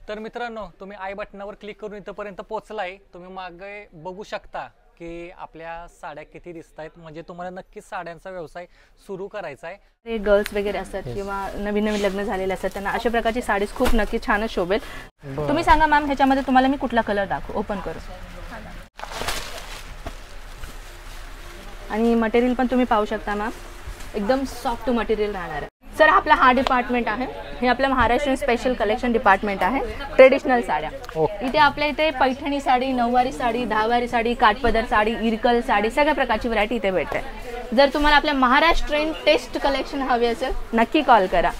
तर मित्रांनो, तुम्ही आय बटनावर क्लिक करून इथपर्यंत पोहोचलाय. तुम्ही मागे बघू शकता की आपल्या साड्या किती दिसत आहेत. म्हणजे तुम्हाला नक्कीच साड्यांचा व्यवसाय सुरू करायचा आहे. ते गर्ल्स वगैरे असतात किंवा नवीन नवीन लग्न झालेले असतात त्यांना अशा प्रकारची साडीज खूप नक्की छानच शोभेल. तुम्ही सांगा मॅम, ह्याच्यामध्ये तुम्हाला मी कुठला कलर दाखवू? ओपन करू. आणि मटेरियल पण तुम्ही पाहू शकता मॅम, एकदम सॉफ्ट मटेरियल राहणार आहे. सर, आपला हा डिपार्टमेंट आहे. हे आपलं महाराष्ट्रीयन स्पेशल कलेक्शन डिपार्टमेंट आहे. ट्रेडिशनल साड्या इथे आपल्या इथे पैठणी साडी, नऊवारी साडी, दहावारी साडी, काठपदर साडी, इरकल साडी, सगळ्या प्रकारची व्हरायटी इथे भेटते. जर तुम्हाला आपल्या महाराष्ट्रीयन टेस्ट कलेक्शन हवी असेल नक्की कॉल करा.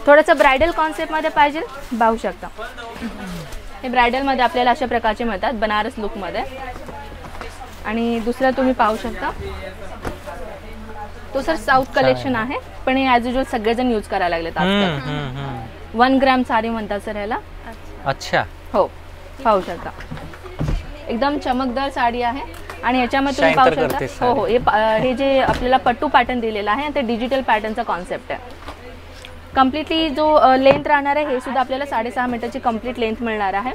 थोडंसं ब्रायडल कॉन्सेप्टमध्ये पाहिजे पाहू शकता. हे ब्रायडलमध्ये आपल्याला अशा प्रकारचे मिळतात बनारस लुकमध्ये. आणि दुसरं तुम्ही पाहू शकता तो सर साऊथ कलेक्शन आहे, पण हे ॲज युजल सगळेजण यूज करायला लागलेत आजकाल. 1 ग्रॅम साडी म्हणतात सर ह्याला. अच्छा, हो, पाहू शकता एकदम चमकदार साडी आहे. आणि याच्यामध्ये तुम्ही पाहू शकता हो, हे जे आपल्याला पट्टू पॅटर्न दिलेला आहे ते डिजिटल पॅटर्नचा कॉन्सेप्ट आहे. कम्प्लिटली जो लेंथ राहणार आहे हे सुद्धा आपल्याला 6.5 मीटरची कम्प्लीट लेंथ मिळणार आहे.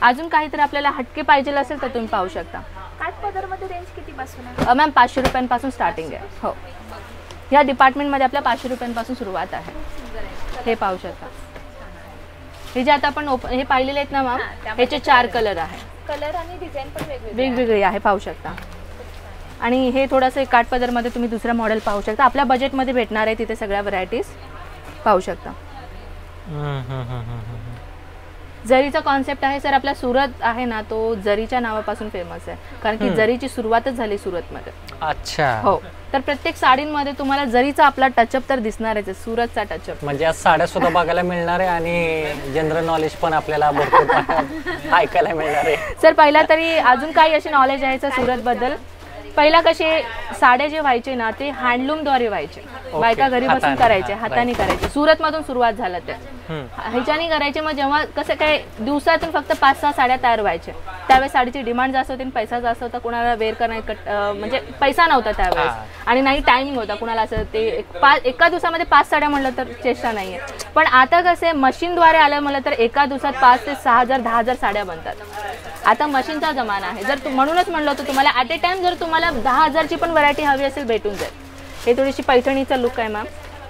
अजून काहीतरी आपल्याला हटके पाहिजे असेल तर तुम्ही पाहू शकता. काठपदरमध्ये रेंज किती पासून आहे? मॅम 500 रुपयांपासून स्टार्टिंग आहे. हो, या डिपार्टमेंटमध्ये आपल्या 500 रुपयांपासून सुरुवात आहे. हे पाहू शकता. हे जे आता आपण हे पाहिलेले आहेत ना मॅम, ह्याचे 4 कलर आहे. कलर आणि डिझाइन पण वेगवेगळे आहे, पाहू शकता. आणि हे थोडंसं काठपदरमध्ये तुम्ही दुसरा मॉडेल पाहू शकता. आपल्या बजेटमध्ये भेटणार आहे तिथे सगळ्या व्हरायटीज पाहू शकता. जरीचा कॉन्सेप्ट आहे सर. आपला सुरत आहे ना, तो जरीच्या नावापासून फेमस आहे, कारण की जरीची सुरुवातच झाली सुरतमध्ये. अच्छा, हो. तर प्रत्येक साडींमध्ये तुम्हाला जरीचा आपला टचअप तर दिसणारच आहे, सुरतचा टचअप. म्हणजे आज साड्या सुद्धा बघायला मिळणार आहे आणि जनरल नॉलेज पण आपल्याला भरपूर ऐकायला मिळणार आहे. सर, पहिला तरी अजून काही असे नॉलेज आहे सर सुरत बद्दल. पहिला कसे साड्या जे व्हायचे ना ते हँडलूमद्वारे व्हायचे. बायका घरी बसून करायचे, हाताने करायचे. सुरत मधून सुरुवात झालं ते ह्याच्याने करायचे. मग जेव्हा कसं काय दिवसातून फक्त 5-6 साड्या तयार व्हायच्या, त्यावेळेस साडीची डिमांड जास्त होती, पैसा जास्त होता. कुणाला वेअर करण्या म्हणजे पैसा नव्हता त्यावेळेस आणि नाही टायमिंग होता कुणाला. असं ते एका दिवसामध्ये 5 साड्या म्हणलं तर चेष्टा नाहीये. पण आता कसं मशीनद्वारे आलं म्हणलं तर एका दिवसात 5 ते 6,000 10,000 साड्या बनतात. आता मशीनचा जमाना आहे. जर म्हणूनच म्हणलं होतं तुम्हाला ॲट ए टाइम जर तुम्हाला 10,000ची पण व्हरायटी हवी असेल भेटून जाईल. हे थोडीशी पैठणीचा लुक आहे मॅम.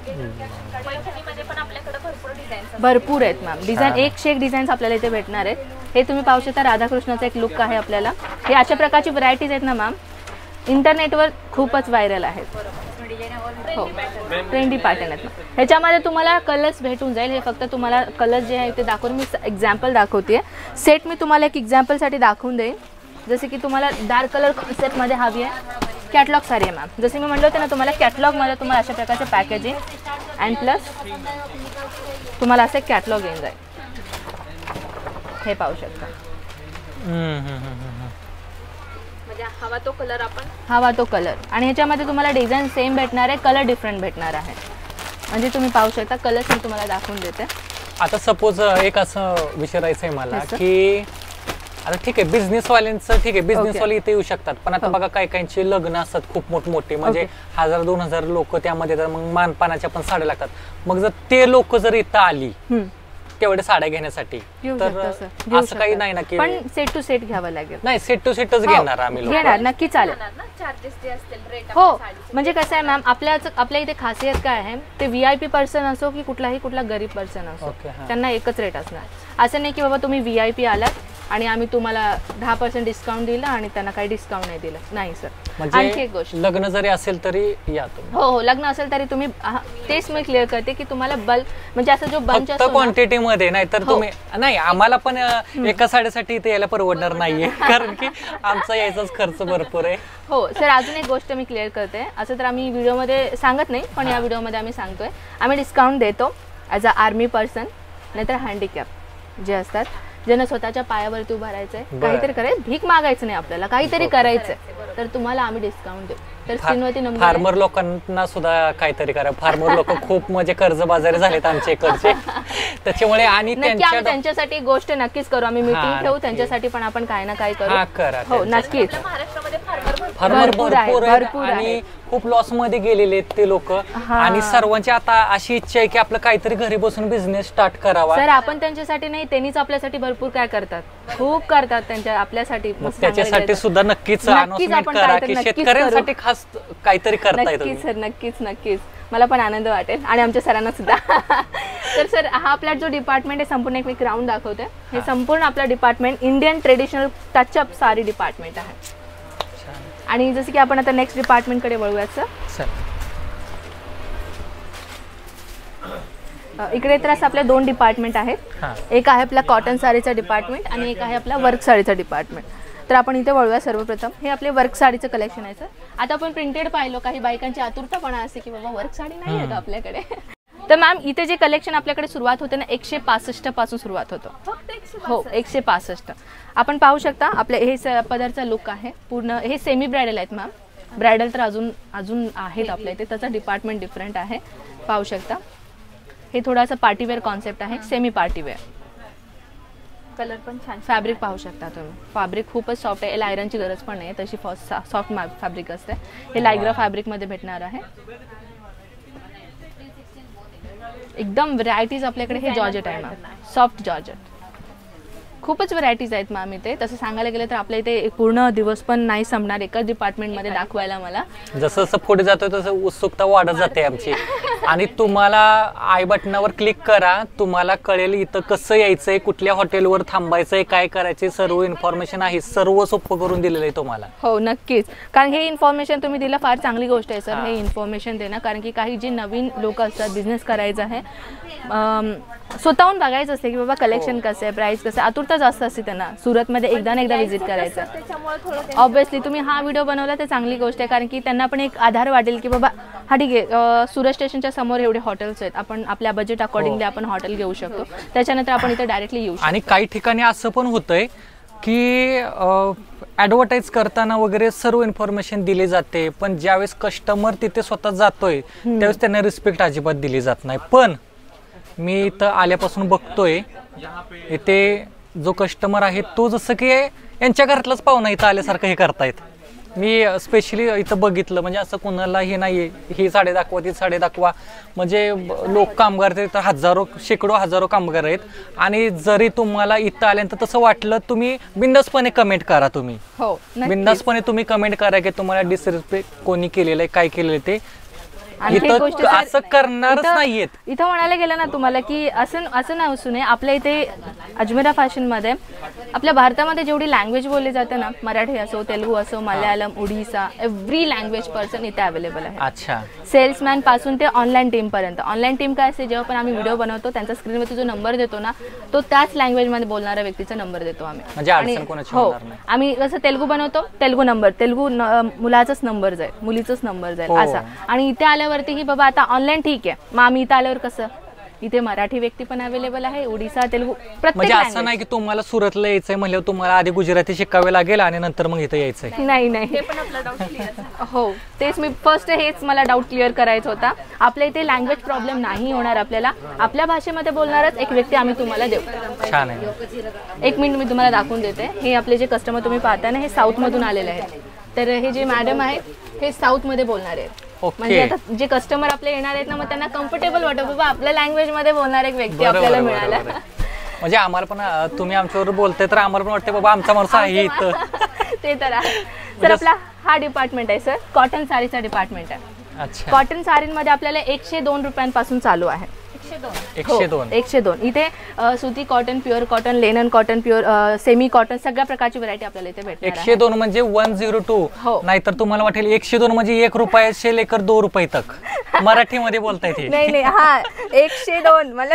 पैठणीमध्ये पण आपल्याकडे भरपूर डिझाईन्स भरपूर आहेत मॅम. डिझाईन एकशे एक डिझाईन्स आपल्याला इथे भेटणार आहेत. हे तुम्ही पाहू शकता राधाकृष्णाचा एक लुक आहे आपल्याला. हे अशा प्रकारची व्हरायटीज आहेत ना मॅम, इंटरनेटवर खूपच व्हायरल आहेत. हो, ट्रेंडी पॅटर्न आहेत. ह्याच्यामध्ये तुम्हाला कलर्स भेटून जाईल. हे फक्त तुम्हाला कलर्स जे आहे ते दाखवून मी एक्झाम्पल दाखवते. सेट मी तुम्हाला एक एक्झाम्पलसाठी दाखवून देईन. जसे की तुम्हाला डार्क कलर कॉन्सेप्टमध्ये हवी आहे. कॅटलॉग साडी आहे मॅम. जसे मी म्हणलं होतं ना तुम्हाला कॅटलॉगमध्ये तुम्हाला अशा प्रकारचे पॅकेजिंग अँड प्लस तुम्हाला असं कॅटलॉग येऊन जाईल. हे पाहू शकता. हवा तो कलर आपण हवा तो कलर. आणि ह्याच्यामध्ये तुम्हाला डिझाईन सेम भेटणार आहे, कलर डिफरंट भेटणार आहे. म्हणजे तुम्ही पाहू शकता. कलर्स मी तुम्हाला दाखवून देते. आता सपोज एक असं विचारायचं आहे मला की आता ठीक आहे बिझनेसवाल्यांचं ठीक आहे, बिझनेसवाले इथे येऊ शकतात, पण आता बघा काही काहींचे लग्न असतात खूप मोठमोठे, म्हणजे 1000-2000 लोक त्यामध्ये, तर मग मानपानाच्या पण साड्या लागतात. मग जर ते लोक जर इथं आली तेवढे साड्या घेण्यासाठी तर असं काही नाही ना की पण सेट टू सेट घ्यावं लागेल? नाही, सेट टू सेटच घेणार आम्ही लोक. घेणार नक्की, चालेल. चार्जेस जे असतील रेट हो. म्हणजे कसं आहे मॅम, आपल्या इथे खासियत काय आहे, ते VIP पर्सन असो की कुठला गरीब पर्सन असो, त्यांना एकच रेट असणार. असं नाही की बाबा तुम्ही VIP आलात आणि आम्ही तुम्हाला 10% डिस्काउंट दिलं आणि त्यांना काही डिस्काउंट नाही दिलं. नाही सर. आणखी एक गोष्ट, लग्न जरी असेल तरी या तुम्ही. हो, लग्न असेल तरी तुम्ही, तेच मी क्लिअर करते की तुम्हाला बल्क म्हणजे असं जो बंच असतो क्वांटिटी मध्ये नाही तर तुम्ही नाही, आम्हाला पण एका साडीसाठी इथे यायला परवडणार नाहीये कारण की आमचा यायचाच खर्च भरपूर आहे. हो सर. अजून एक गोष्ट मी क्लिअर करते. असं तर आम्ही व्हिडिओमध्ये सांगत नाही, पण या व्हिडिओमध्ये आम्ही सांगतोय, आम्ही डिस्काउंट देतो ॲज अ आर्मी पर्सन नाहीतर हँडिकॅप जे असतात, ज्यांना स्वतःच्या पायावरती उभं राहायचंय, काहीतरी करायचं, भीक मागायचं नाही आपल्याला, काहीतरी करायचंय, तर तुम्हाला आम्ही डिस्काउंट देऊ. तर स्क्रीनवरती नंबर. फार्मर लोकांना सुद्धा काहीतरी करा. फार्मर लोक खूप म्हणजे कर्जबाजारी झालेत आमच्या इकडचे, त्याच्यामुळे. आणि त्यांच्यासाठी गोष्ट नक्कीच करू, आम्ही मीटिंग ठेवू त्यांच्यासाठी पण आपण काही ना काही करू. करा. हो नक्कीच. महाराष्ट्रामध्ये फार्मर फार्मर भरपूर आहे, भरपूर आहेत भरपूर आणि आहे. खूप लॉस मध्ये गेलेले आहेत ते लोक. आणि सर्वांची आता अशी इच्छा आहे की आपलं काहीतरी घरी बसून बिझनेस स्टार्ट करावा. सर आपण त्यांच्यासाठी नाही, त्यांनीच आपल्यासाठी भरपूर काय करतात, खूप करतात त्यांच्या आपल्यासाठी. त्याच्यासाठी सुद्धा नक्कीच अनाउन्समेंट करा की शेतकऱ्यांसाठी खास काहीतरी करताय तुम्ही. नक्कीच सर, नक्कीच नक्कीच, मला पण आनंद वाटेल आणि आमच्या सरांना सुद्धा. तर सर हा आपला जो डिपार्टमेंट आहे संपूर्ण एक मी ग्राउंड दाखवते. हे संपूर्ण आपला department Indian traditional touch-up sari department आहे. आणि जसं की आपण आता नेक्स्ट डिपार्टमेंट कडे वळूयात सर. इकडे तर असं आपले 2 डिपार्टमेंट आहेत. एक आहे आपला कॉटन साडीचा डिपार्टमेंट आणि एक आहे आपला वर्क साडीचा डिपार्टमेंट. तर आपण इथे वळूया. सर्वप्रथम हे आपले वर्क साडीचं कलेक्शन आहे सर. आता आपण प्रिंटेड पाहिलो, काही बायकांची आतुरतापणा असते की बाबा वर्क साडी नाही आहे का आपल्याकडे. तर मॅम इथे जे कलेक्शन आपल्याकडे सुरुवात होते ना 165 पासून सुरुवात होतं. हो 165. आपण पाहू शकता आपल्या हे पदरचा लुक आहे पूर्ण. हे सेमी ब्रायडल आहेत मॅम. ब्रायडल तर अजून आहेत आपल्या इथे, त्याचा डिपार्टमेंट डिफरंट आहे. पाहू शकता हे थोडासा पार्टीवेअर कॉन्सेप्ट आहे, सेमी पार्टीवेअर. कलर पण छान. फॅब्रिक पाहू शकता तुम्ही, फॅब्रिक खूपच सॉफ्ट आहे. याला आयरनची गरज पण नाही, तशी सॉफ्ट फॅब्रिक असते. हे लायग्रा फॅब्रिकमध्ये भेटणार आहे. एकदम व्हरायटीज आपल्याकडे. हे जॉर्जेट आहे मॅम, सॉफ्ट जॉर्जेट. खूपच व्हरायटीज आहेत मॅम इथे. तसं सांगायला गेलं तर आपल्या इथे पूर्ण दिवस पण नाही संपणार एकाच डिपार्टमेंटमध्ये दाखवायला मला. जसं जसं पुढे जातोय तसं उत्सुकता वाढत जाते आमची. आणि तुम्हाला आय बटनावर क्लिक करा, तुम्हाला कळेल इथं कसं यायचंय, कुठल्या हॉटेलवर थांबायचंय, काय करायचे, सर्व इन्फॉर्मेशन आहे. सर्व सोपं करून दिलेलं आहे तुम्हाला. हो नक्कीच, कारण हे इन्फॉर्मेशन तुम्ही दिलं फार चांगली गोष्ट आहे सर. हे इन्फॉर्मेशन देणं, कारण की काही जे नवीन लोक असतात, बिझनेस करायचा आहे, स्वतःहून बघायचं असते की बाबा कलेक्शन कसं आहे, प्राइस कसं, आतुरता जास्त असते त्यांना सुरतमध्ये एकदा ना एकदा व्हिजिट करायचं. ऑब्विसली तुम्ही हा व्हिडिओ बनवला तर चांगली गोष्ट आहे, कारण की त्यांना पण एक आधार वाटेल की बाबा हा ठीक आहे सुरत स्टेशनच्या समोर एवढे हॉटेल्स आहेत, आपण आपल्या बजेट अकॉर्डिंगली आपण हॉटेल घेऊ शकतो. त्याच्यानंतर आपण इथे डायरेक्टली येऊ शकतो. आणि काही ठिकाणी असं पण होतंय की ॲडव्हर्टाईज करताना वगैरे सर्व इन्फॉर्मेशन दिली जाते, पण ज्यावेळेस कस्टमर तिथे स्वतः जातोय त्यावेळेस त्यांना रिस्पेक्ट अजिबात दिली जात नाही. पण मी इथं आल्यापासून बघतोय इथे जो कस्टमर आहे तो जसं की यांच्या घरातलाच पाहुणा इथं आल्यासारखं हे करतायत. मी स्पेशली इथं बघितलं, म्हणजे असं कोणाला हे नाहीये ही साडी दाखवा ती साडी दाखवा, म्हणजे लोक कामगार तर शेकडो हजारो कामगार आहेत. आणि जरी तुम्हाला इथं आल्यानंतर तसं वाटलं, तुम्ही बिंदासपणे कमेंट करा. तुम्ही हो बिंदासपणे तुम्ही कमेंट करा की तुम्हाला डिसरिस्पेक्ट कोणी केलेलं आहे, काय केलेलं आहे ते. असं करणारच नाहीयेत. इथं म्हणायला गेलं ना तुम्हाला की असं नाही असू नये. आपल्या इथे अजमेरा फॅशन मध्ये आपल्या भारतामध्ये जेवढी लँग्वेज बोलली जाते ना, मराठी असो, तेलुगू असो, Malayalam, Odisha, every language person इथे अवेलेबल आहे. अच्छा. सेल्समॅन पासून ते ऑनलाईन टीम पर्यंत. ऑनलाईन टीम काय असते, जेव्हा पण आम्ही व्हिडिओ बनवतो त्यांचा स्क्रीनवरती जो नंबर देतो ना, तो त्याच लँग्वेज मध्ये बोलणाऱ्या व्यक्तीचा नंबर देतो आम्ही. म्हणजे हो, आम्ही जसं तेलुगू बनवतो, तेलुगू नंबर, तेलुगू मुलाचाच नंबर जाईल, मुलीचाच नंबर जाईल असा. आणि इथे आल्यावरती ही बाबा आता ऑनलाईन ठीक आहे, मग आम्ही इथं आल्यावर कसं, इथे मराठी व्यक्ती पण अवेलेबल आहे, ओडिसा, तेलुगू, प्रत्येक. म्हणजे असं नाही की तुम्हाला सुरतला यायचंय म्हणल्यावर तुम्हाला आधी गुजराती शिकावे लागेल आणि नंतर मग इथं यायचंय. नाही हे पण आपला डाऊट क्लिअर. हो तेच मी फर्स्ट हेच मला डाऊट क्लिअर करायचा होता. आपल्या इथे लँग्वेज प्रॉब्लेम नाही होणार. आपल्याला आपल्या भाषेमध्ये बोलणारच एक व्यक्ती आम्ही तुम्हाला देऊ. छान आहे. एक मिनिट मी तुम्हाला दाखवून देते. हे आपले जे कस्टमर तुम्ही पाहता ना, हे साऊथ मधून आलेले आहेत. तर हे जे मॅडम आहेत हे साऊथ मध्ये बोलणार आहेत. म्हणजे आता जे कस्टमर आपले येणार आहेत ना, मग त्यांना कम्फर्टेबल वाटत बाबा आपल्या लँग्वेज मध्ये बोलणार एक व्यक्ती आपल्याला मिळाला. म्हणजे आम्हाला पण तुम्ही आमच्यावर बोलताय तर आम्हाला पण वाटतं बाबा आमचा माणूस आहे इथं. ते तर आहे सर. आपला हा डिपार्टमेंट आहे सर, कॉटन साडीचा डिपार्टमेंट आहे. अच्छा. कॉटन साडींमध्ये आपल्याला 102 रुपयांपासून चालू आहे. 102. इथे सुती cotton, pure cotton, Lennon cotton, pure semi cotton, सगळ्या प्रकारची व्हरायटी आपल्याला इथे भेटते. 102 म्हणजे 102. नाहीतर तुम्हाला वाटेल 102 म्हणजे 1 रुपये से लेकर 2 रुपये तक. मराठीमध्ये बोलताय ते. नाही हा 102 मला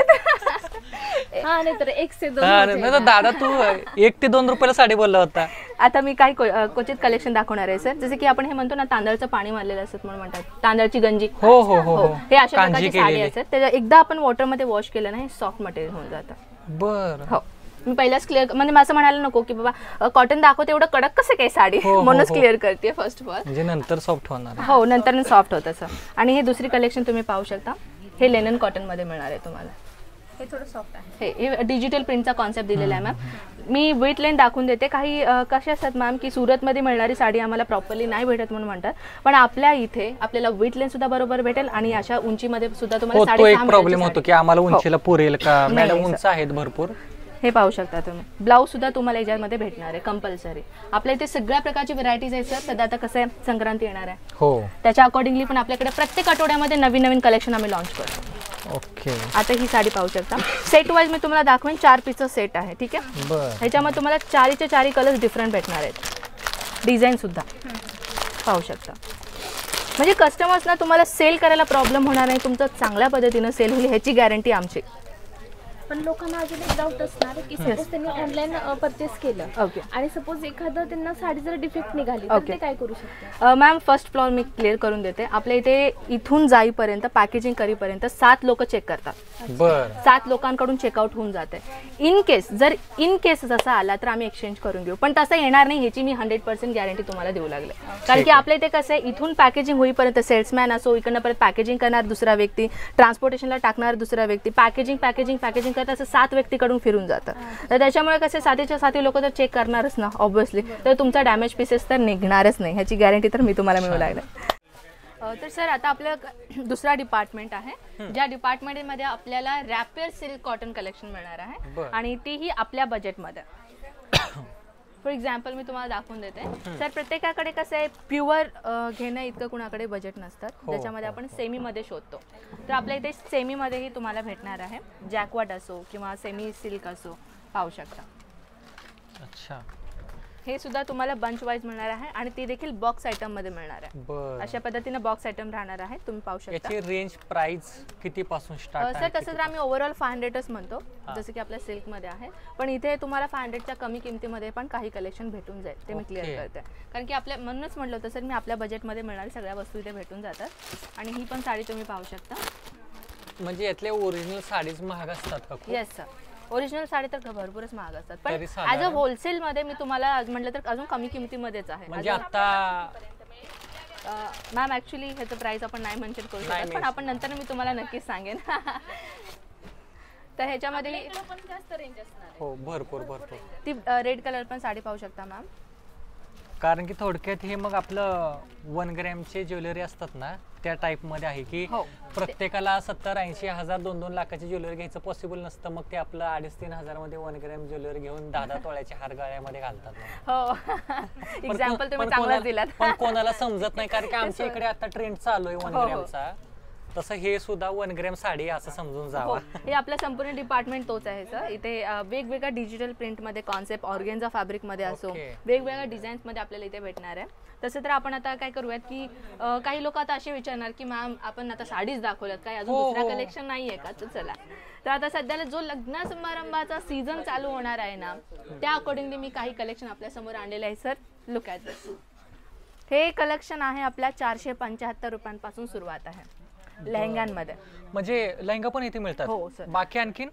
हा नाही तर 102. दादा तू 1 ते 2 रुपयाला साडी बोलला होता. आता मी काही क्वचित कलेक्शन दाखवणार आहे सर. जसे की आपण हे म्हणतो ना, तांदळाचं पाणी मारलेलं असतं म्हणून म्हणतात, तांदळाची गंजी. हो हो हो. हे अशा प्रकारची साडी असतात. त्याच्या एकदा आपण वॉटर मध्ये वॉश केलं ना, हे सॉफ्ट मटेरियल होऊन जातं. बरं. हो, मी पहिलाच क्लिअर, म्हणजे असं म्हणायला नको की बाबा कॉटन दाखवते एवढं कडक कसं काय साडी, म्हणूनच क्लिअर करते फर्स्ट ऑफ ऑल. म्हणजे नंतर सॉफ्ट होणार. हो, नंतर सॉफ्ट होतं सर. आणि हे दुसरी कलेक्शन तुम्ही पाहू शकता, हे लेनन कॉटन मध्ये मिळणार आहे तुम्हाला. हे थोडं सॉफ्ट आहे. हे डिजिटल प्रिंटचा कॉन्सेप्ट दिलेला आहे मॅम. मी वेट लेंथ दाखवून देते. काही कसे असतात मॅम की सुरतमध्ये मिळणारी साडी आम्हाला प्रॉपरली नाही भेटत म्हणून म्हणतात, पण आपल्या इथे आपल्याला वेट लेंथ सुद्धा बरोबर भेटेल आणि अशा उंचीमध्ये सुद्धा तुम्हाला तो एक प्रॉब्लेम होतो की आम्हाला उंचीला पुरेल का. मॅडम उंच आहेत भरपूर. हे पाहू शकता तुम्ही. ब्लाऊज सुद्धा तुम्हाला याच्यामध्ये भेटणार आहे कंपल्सरी. आपल्या इथे सगळ्या प्रकारची व्हरायटीज आहेत सर. सध्या आता कसं आहे संक्रांती येणार आहे, हो, त्याच्या अकॉर्डिंगली पण आपल्याकडे प्रत्येक आठवड्यामध्ये नवीन नवीन कलेक्शन आम्ही लॉन्च करतो. ओके. आता ही साडी पाहू शकता. सेट वाईज मी तुम्हाला दाखवेन. 4 पीसचं सेट आहे, ठीक आहे. ह्याच्यामध्ये तुम्हाला 4चे 4 कलर्स डिफरंट भेटणार आहेत. डिझाईन सुद्धा पाहू शकता. म्हणजे कस्टमर्सना तुम्हाला सेल करायला प्रॉब्लेम होणार नाही, तुमचं चांगल्या पद्धतीनं सेल होईल ह्याची गॅरंटी आमची. पण लोकांना अजून एक डाऊट असणार की सपोज त्यांनी ऑनलाईन परचेस केलं ओके आणि सपोज एखादं त्यांना साडी जर डिफेक्ट निघाली तर ते काय करू शकतात. मॅम फर्स्ट फ्लोअर मी क्लिअर करून देते. आपल्या इथे इथून जाईपर्यंत पॅकेजिंग करीपर्यंत 7 लोक चेक करतात. 7 लोकांकडून चेकआउट होऊन जाते. इन केस जसा आला तर आम्ही एक्सचेंज करून घेऊ, पण तसं येणार नाही ह्याची मी 100% गॅरंटी तुम्हाला देऊ लागले. कारण की आपल्या इथे कसं आहे इथून पॅकेजिंग होईपर्यंत सेल्समॅन असो, इकडनं परत पॅकेजिंग करणार दुसरा व्यक्ती, ट्रान्सपोर्टेशनला टाकणार दुसरा व्यक्ती, पॅकेजिंग करत असं 7 व्यक्तीकडून फिरून जातं. तर त्याच्यामुळे कसे 7च्या 7 लोक तर चेक करणारच ना ऑब्व्हियसली. तर तुमचा डॅमेज पीसेस तर निघणारच नाही ह्याची गॅरंटी तर मी तुम्हाला मिळू लागले. तर सर आता आपलं दुसरा डिपार्टमेंट आहे, ज्या डिपार्टमेंटमध्ये आपल्याला रॅपियर सिल्क कॉटन कलेक्शन मिळणार आहे आणि तीही आपल्या बजेटमध्ये. फॉर एक्झाम्पल मी तुम्हाला दाखवून देते. सर प्रत्येकाकडे कसं आहे प्युअर घेणं इतकं कुणाकडे बजेट नसतात, त्याच्यामध्ये आपण सेमीमध्ये शोधतो. तर आपल्या इथे सेमीमध्येही तुम्हाला भेटणार आहे. जॅकवाट असो किंवा सेमी सिल्क असो पाहू शकता. अच्छा. हे सुद्धा तुम्हाला बंच वाईज मिळणार आहे आणि ती देखील बॉक्स आयटम मध्ये मिळणार आहे. अशा पद्धतीने बॉक्स आयटम राहणार आहे. तुम्ही पाहू शकता. याची रेंज प्राइस किती पासून स्टार्ट आहे? सर तसं तर आम्ही ओव्हरऑल 500च म्हणतो, जसं की आपल्या सिल्क मध्ये आहे, पण इथे तुम्हाला 500च्या कमी किमतीमध्ये पण काही कलेक्शन भेटून जाईल. ते मी क्लिअर करते कारण की आपल्या म्हणूनच म्हटलं होतं सर मी आपल्या बजेटमध्ये मिळणारी सगळ्या वस्तू इथे भेटून जातात. आणि ही पण साडी तुम्ही पाहू शकता. म्हणजे यातले ओरिजिनल साडीज महाग असतात का? येस सर, ओरिजिनल साडी तर भरपूरच महाग असतात, पण ॲज अ होलसेल मध्ये मी तुम्हाला म्हटलं तर अजून कमी किमतीमध्येच आहे. म्हणजे आता मॅम ऍक्च्युली ह्याचं प्राइस आपण नाही मेन्शन करू शकत, पण आपण नंतर मी तुम्हाला नक्कीच सांगेन. तर ह्याच्यामध्ये जास्त रेंज असणार. हो भरपूर ती रेड कलर पण साडी पाहू शकता मॅम. कारण की थोडक्यात हे मग आपलं 1 ग्रॅमचे ज्वेलरी असतात ना त्या टाइप मध्ये आहे की प्रत्येकाला 70-80 हजार 2-2 लाखाची ज्वेलरी घ्यायचं पॉसिबल नसतं. मग ते आपलं 2.5-3 हजार मध्ये 1 ग्रॅम ज्वेलरी घेऊन 10-10 तोळ्याचे हार गळ्यामध्ये घालतात. हो एक्झाम्पल तुम्ही चांगला दिलात. पण कोणाला समजत नाही कारण की आमच्या इकडे आता ट्रेंड चालू आहे 1 ग्रॅमचा. तसं हे सुद्धा 1 ग्रॅम साडी असं समजून जावं. हे आपलं संपूर्ण डिपार्टमेंट तोच आहे सर. इथे वेगवेगळ्या डिजिटल प्रिंट मध्ये कॉन्सेप्ट ऑर्गेन्झा फॅब्रिक मध्ये असो वेगवेगळ्या डिझाईन्स मध्ये आपल्याला इथे भेटणार आहे. तसं तर आपण आता काय करूयात की काही लोक आता असे विचारणार की मॅम आपण आता साडीज दाखवल्यात काय अजून दुसरा कलेक्शन नाहीये का? तर चला, तर आता सध्याला जो लग्न समारंभाचा सीझन चालू होणार आहे ना त्या अकॉर्डिंगली मी काही कलेक्शन आपल्या समोर आणलेले आहे. सर लुक ॲट दिस. हे कलेक्शन आहे आपल्या 475 रुपयांपासून सुरुवात आहे लेहंग्यांमध्ये. म्हणजे लेहंगा पण इथे मिळतात? हो सर. बाकी आणखी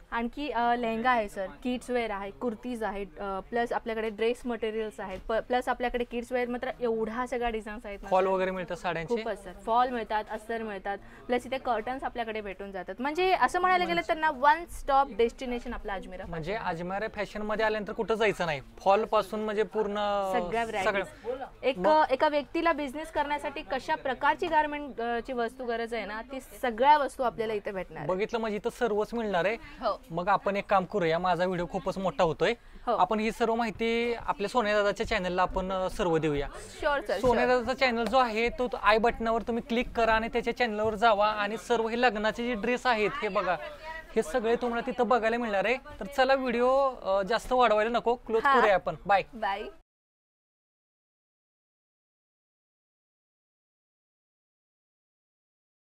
लेहंगा आहे सर, किड्स वेअर आहे, कुर्तीज आहेत, प्लस आपल्याकडे ड्रेस मटेरियल्स आहेत, प्लस आपल्याकडे किड्स वेअर मात्र एवढा सगळा डिझाईन्स आहेत. फॉल वगैरे मिळतात साड्यांचे? खूपच सर, फॉल मिळतात, अस्तर मिळतात, प्लस इथे कर्टन्स आपल्याकडे भेटून जातात. म्हणजे असं म्हणायला गेलं तर ना 1 स्टॉप डेस्टिनेशन आपला अजमेर. म्हणजे अजमेर फॅशन मध्ये आल्यानंतर कुठं जायचं नाही, फॉल पासून म्हणजे पूर्ण सगळ्या एका व्यक्तीला बिझनेस करण्यासाठी कशा प्रकारची गारमेंट ची वस्तू गरज आहे ना ती सगळ्या वस्तू आपल्याला इथे भेटणार. बघितलं म्हणजे इथं सर्वच मिळणार आहे. मग आपण एक काम करूया, माझा व्हिडिओ खूपच मोठा होतोय, आपण ही सर्व माहिती आपल्या सोन्या दादाच्या चॅनलला आपण सर्व देऊया. सोन्या दादाचा चॅनल जो आहे तो आय बटनावर तुम्ही क्लिक करा आणि त्याच्या चॅनलवर जावा आणि सर्व हे लग्नाचे जे ड्रेस आहेत हे बघा, हे सगळे तुम्हाला तिथं बघायला मिळणार आहे. तर चला व्हिडिओ जास्त वाढवायला नको, क्लोज करूया आपण. बाय.